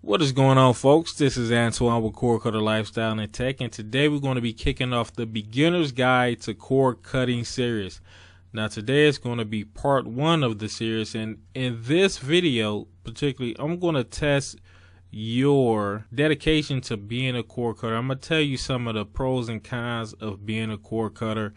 What is going on, folks? This is Antoine with Cord Cutter Lifestyle and Tech, and today we're going to be kicking off the Beginner's Guide to Cord Cutting series. Now, today is going to be part 1 of the series, and in this video, particularly, I'm going to test your dedication to being a cord cutter. I'm going to tell you some of the pros and cons of being a cord cutter,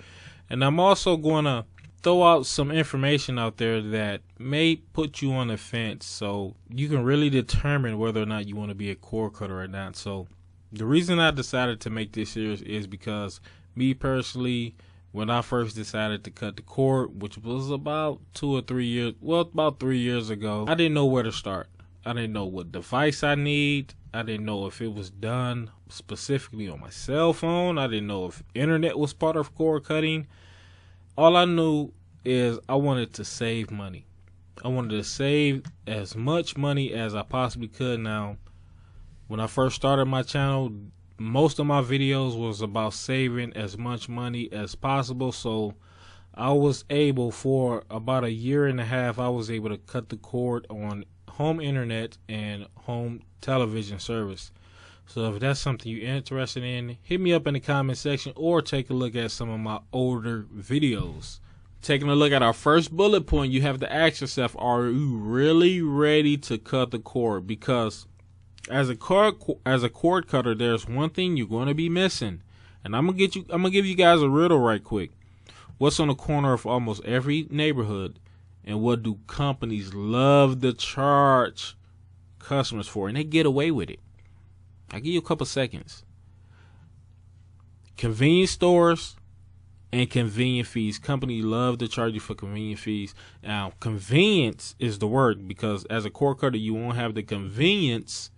and I'm also going to throw out some information out there that may put you on the fence so you can really determine whether or not you want to be a cord cutter or not. So the reason I decided to make this series is because me personally, when I first decided to cut the cord, which was about 2 or 3 years, about 3 years ago, I didn't know where to start. I didn't know what device I need. I didn't know if it was done specifically on my cell phone. I didn't know if internet was part of cord cutting. All I knew is I wanted to save money. I wanted to save as much money as I possibly could. Now, when I first started my channel, most of my videos was about saving as much money as possible. So I was able, for about a year and a half, I was able to cut the cord on home internet and home television service. So if that's something you're interested in, hit me up in the comment section or take a look at some of my older videos. Taking a look at our first bullet point, you have to ask yourself, are you really ready to cut the cord? Because as a cord cutter, there's one thing you're going to be missing. And I'm gonna give you guys a riddle right quick. What's on the corner of almost every neighborhood, and what do companies love to charge customers for? And they get away with it. I'll give you a couple seconds. Convenience stores and convenient fees. Companies love to charge you for convenient fees. Now, convenience is the word, because as a cord cutter, you won't have the convenience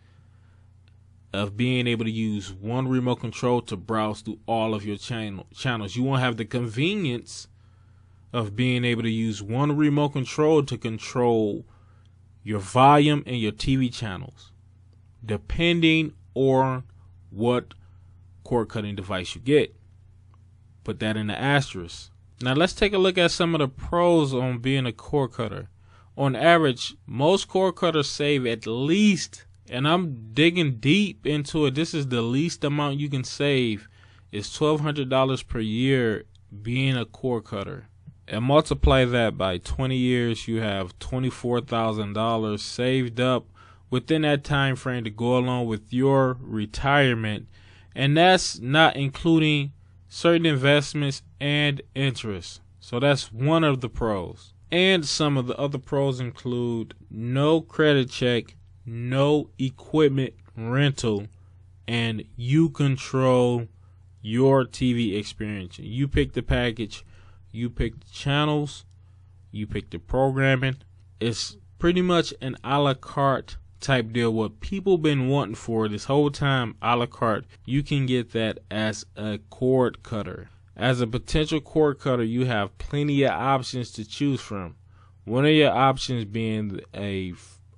of being able to use one remote control to browse through all of your channels. You won't have the convenience of being able to use one remote control to control your volume and your TV channels, depending on what cord cutting device you get. Put that in the asterisk. Now let's take a look at some of the pros on being a cord cutter. On average, most cord cutters save at least, and I'm digging deep into it, this is the least amount you can save, is $1,200 per year being a cord cutter. And multiply that by 20 years, you have $24,000 saved up within that time frame to go along with your retirement. And that's not including certain investments and interest. So that's one of the pros. And some of the other pros include no credit check, no equipment rental, and you control your TV experience. You pick the package, you pick the channels, you pick the programming. It's pretty much an a la carte type deal. What people been wanting for this whole time, a la carte. You can get that as a cord cutter. As a potential cord cutter, you have plenty of options to choose from. One of your options being a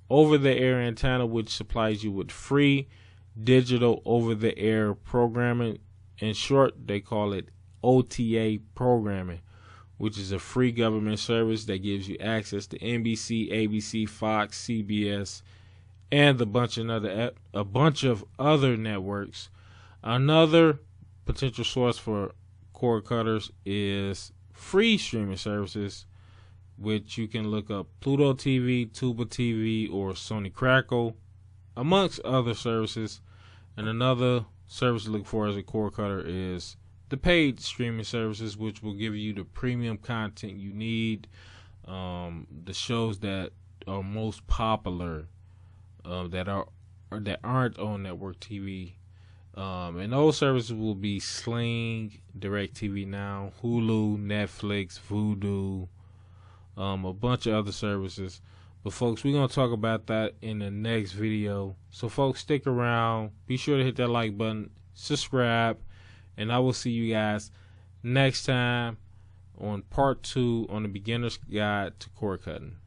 over-the-air antenna, which supplies you with free digital over-the-air programming. In short, they call it OTA programming, which is a free government service that gives you access to NBC, ABC, Fox, CBS, and a bunch of other networks. Another potential source for cord cutters is free streaming services, which you can look up Pluto TV, Tuba TV, or Sony Crackle, amongst other services. And another service to look for as a cord cutter is the paid streaming services, which will give you the premium content you need, the shows that are most popular, that aren't on network TV, and those services will be Sling, DirecTV Now, Hulu, Netflix, Vudu, a bunch of other services. But folks, we're gonna talk about that in the next video. So folks, stick around. Be sure to hit that like button, subscribe, and I will see you guys next time on part 2 on the Beginner's Guide to Cord Cutting.